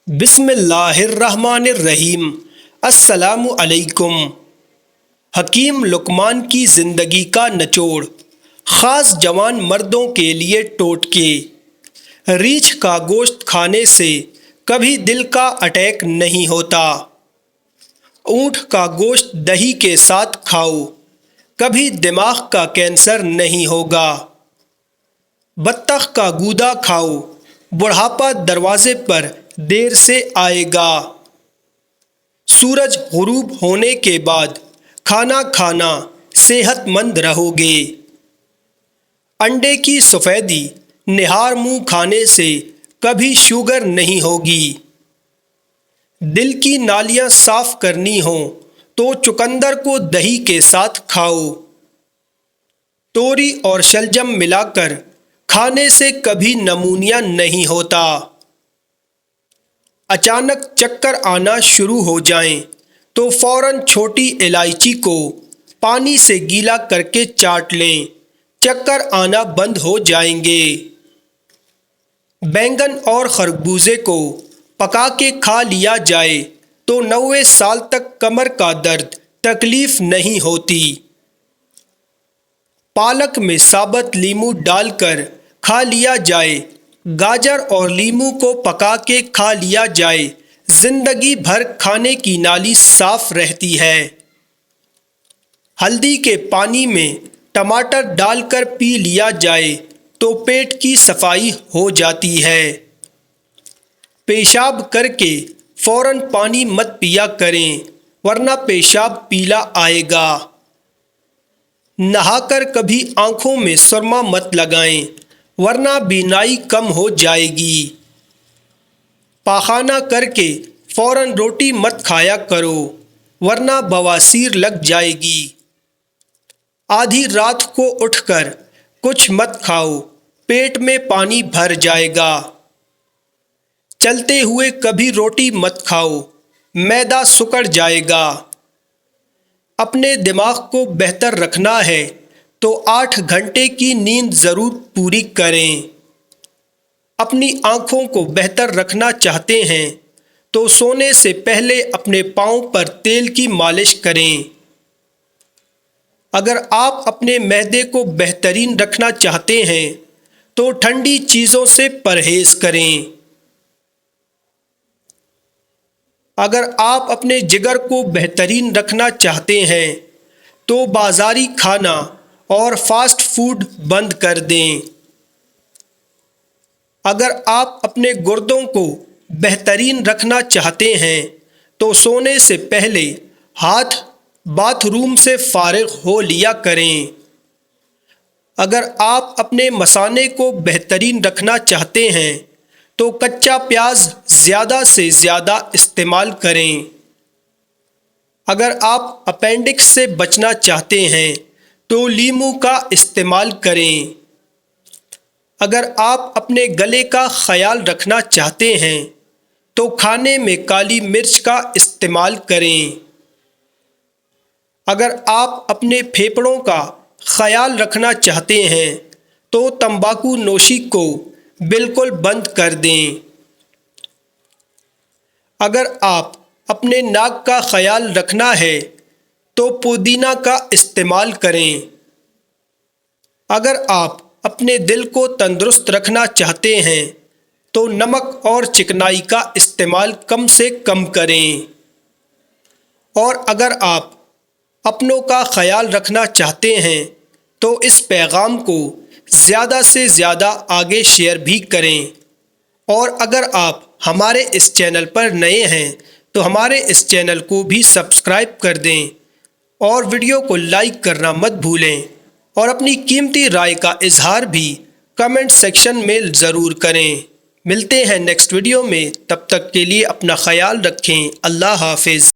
بسم اللہ الرحمن الرحیم۔ السلام علیکم۔ حکیم لقمان کی زندگی کا نچوڑ، خاص جوان مردوں کے لیے ٹوٹکے۔ ریچھ کا گوشت کھانے سے کبھی دل کا اٹیک نہیں ہوتا۔ اونٹ کا گوشت دہی کے ساتھ کھاؤ، کبھی دماغ کا کینسر نہیں ہوگا۔ بطخ کا گودا کھاؤ، بڑھاپا دروازے پر دیر سے آئے گا۔ سورج غروب ہونے کے بعد کھانا کھانا، صحت مند رہو گے۔ انڈے کی سفیدی نہار منہ کھانے سے کبھی شوگر نہیں ہوگی۔ دل کی نالیاں صاف کرنی ہوں تو چقندر کو دہی کے ساتھ کھاؤ۔ توری اور شلجم ملا کر کھانے سے کبھی نمونیا نہیں ہوتا۔ اچانک چکر آنا شروع ہو جائیں تو فوراً چھوٹی الائچی کو پانی سے گیلا کر کے چاٹ لیں، چکر آنا بند ہو جائیں گے۔ بینگن اور خربوزے کو پکا کے کھا لیا جائے تو 90 سال تک کمر کا درد تکلیف نہیں ہوتی۔ پالک میں ثابت لیمو ڈال کر کھا لیا جائے، گاجر اور لیمو کو پکا کے کھا لیا جائے، زندگی بھر کھانے کی نالی صاف رہتی ہے۔ ہلدی کے پانی میں ٹماٹر ڈال کر پی لیا جائے تو پیٹ کی صفائی ہو جاتی ہے۔ پیشاب کر کے فوراً پانی مت پیا کریں ورنہ پیشاب پیلا آئے گا۔ نہا کر کبھی آنکھوں میں سرما مت لگائیں ورنہ بینائی کم ہو جائے گی۔ پاخانہ کر کے فوراً روٹی مت کھایا کرو ورنہ بواسیر لگ جائے گی۔ آدھی رات کو اٹھ کر کچھ مت کھاؤ، پیٹ میں پانی بھر جائے گا۔ چلتے ہوئے کبھی روٹی مت کھاؤ، معدہ سکڑ جائے گا۔ اپنے دماغ کو بہتر رکھنا ہے تو 8 گھنٹے کی نیند ضرور پوری کریں۔ اپنی آنکھوں کو بہتر رکھنا چاہتے ہیں تو سونے سے پہلے اپنے پاؤں پر تیل کی مالش کریں۔ اگر آپ اپنے معدے کو بہترین رکھنا چاہتے ہیں تو ٹھنڈی چیزوں سے پرہیز کریں۔ اگر آپ اپنے جگر کو بہترین رکھنا چاہتے ہیں تو بازاری کھانا اور فاسٹ فوڈ بند کر دیں۔ اگر آپ اپنے گردوں کو بہترین رکھنا چاہتے ہیں تو سونے سے پہلے ہاتھ باتھ روم سے فارغ ہو لیا کریں۔ اگر آپ اپنے مثانے کو بہترین رکھنا چاہتے ہیں تو کچا پیاز زیادہ سے زیادہ استعمال کریں۔ اگر آپ اپینڈکس سے بچنا چاہتے ہیں تو لیمو کا استعمال کریں۔ اگر آپ اپنے گلے کا خیال رکھنا چاہتے ہیں تو کھانے میں کالی مرچ کا استعمال کریں۔ اگر آپ اپنے پھیپھڑوں کا خیال رکھنا چاہتے ہیں تو تمباکو نوشی کو بالکل بند کر دیں۔ اگر آپ اپنے ناک کا خیال رکھنا ہے تو پودینہ کا استعمال کریں۔ اگر آپ اپنے دل کو تندرست رکھنا چاہتے ہیں تو نمک اور چکنائی کا استعمال کم سے کم کریں۔ اور اگر آپ اپنوں کا خیال رکھنا چاہتے ہیں تو اس پیغام کو زیادہ سے زیادہ آگے شیئر بھی کریں۔ اور اگر آپ ہمارے اس چینل پر نئے ہیں تو ہمارے اس چینل کو بھی سبسکرائب کر دیں اور ویڈیو کو لائک کرنا مت بھولیں، اور اپنی قیمتی رائے کا اظہار بھی کمنٹ سیکشن میں ضرور کریں۔ ملتے ہیں نیکسٹ ویڈیو میں، تب تک کے لیے اپنا خیال رکھیں۔ اللہ حافظ۔